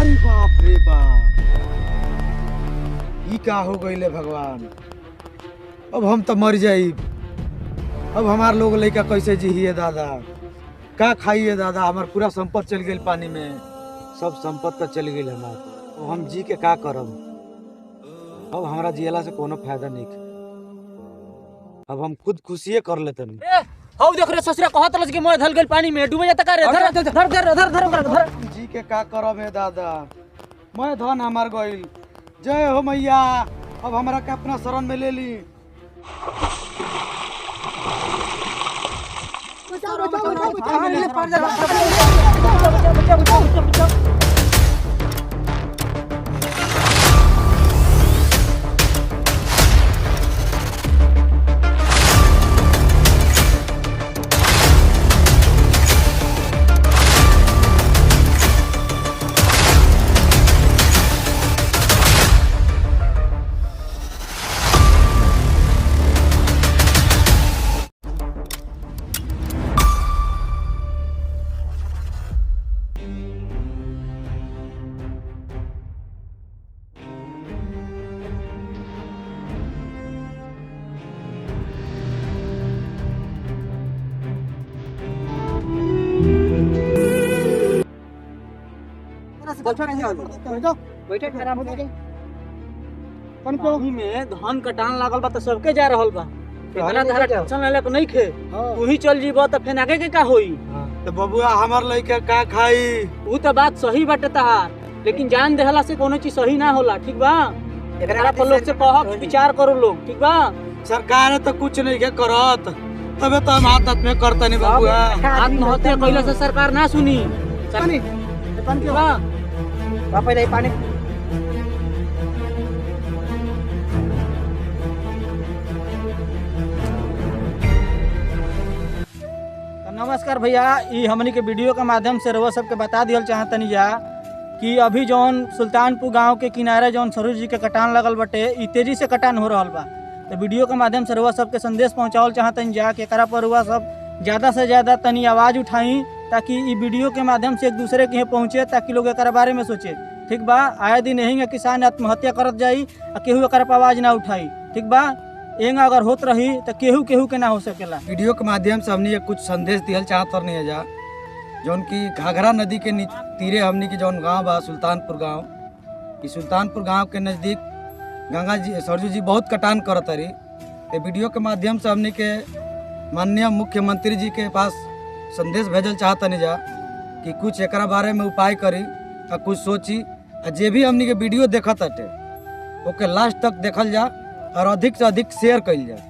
अरे बाप रे बाप, ई का हो गईले भगवान। अब हम तो मर जाई। अब हमार लोग लइका कैसे जिहिए दादा, का खाइए दादा। हमार पूरा संपत्ति चल गई पानी में, सब संपत्ति तो चल गई हमार। अब हम जी के का करब। अब हमारा जियला से कोनो फायदा नहीं। अब हम खुद खुशिये कर लेतनी। हौ देख रे ससुरा कहत रस कि मैं धल गइल पानी में डूबे जाता का रे। धर धर धर धर धर धर जी के का करब है दादा, मैं धन हमार गइल। जय हो मैया, अब हमरा के अपना शरण में ले ली। पानी में धान कटान लागल बा त सबके जा रहल बा। केतना धारा टेंशन लेले को नहीं खे। तू ही चल जीबो त फेन आगे के का होई। तो बबुआ हमार लइका का खाई। ऊ त बात सही बाटे तहार, लेकिन जान देहला से कोनो चीज सही ना होला। ठीक बा, एकरा पर लोग से कह विचार करो लोग। ठीक बा, सरकार तो कुछ नहीं के करत, तबे तो हम हाथ हाथ में करता नहीं बबुआ। आत्महत्या कइला से सरकार ना सुनी। पानी ठीक बा, पहिले पानी नमस्कार भैया, ई हमनी के वीडियो के माध्यम से रउआ सबके बता दियल चाहतनी जा कि अभी जौन सुल्तानपुर गांव के किनारे जौन सरोज जी के कटान लगल बटे, ई तेजी से कटान हो रहल बा। तो वीडियो के माध्यम से रउआ सबके संदेश पहुंचावल चाहतनी जा कि एकरा पर रउआ सब ज़्यादा से ज़्यादा तनी आवाज़ उठाई, ताकि ई वीडियो के माध्यम से एक दूसरे के पहुँचे, ताकि लोग एकरा बारे में सोचे। ठीक बा, आए दिन यही किसान आत्महत्या करत जाई और केहू एकरा पर आवाज़ ना उठाई। ठीक बा, एंग अगर होत रही तो केहू केहू के ना हो सकेला। वीडियो के माध्यम से हमने कुछ संदेश दियल चाहत नहीं है जा। जौन की घाघरा नदी के तीरे हमने की जौन गांव बा सुल्तानपुर गांव, इस सुल्तानपुर गांव के नज़दीक गंगा जी सरजू जी बहुत कटान करत रही। तो वीडियो के माध्यम से हमने के माननीय मुख्यमंत्री जी के पास संदेश भेजल चाहत नहीं जा कि कुछ एकरा बारे में उपाय करी और कुछ सोची। और जे भी हमने के वीडियो देखत हटे ओके लास्ट तक देखल जा और अधिक से अधिक शेयर कइल जाए।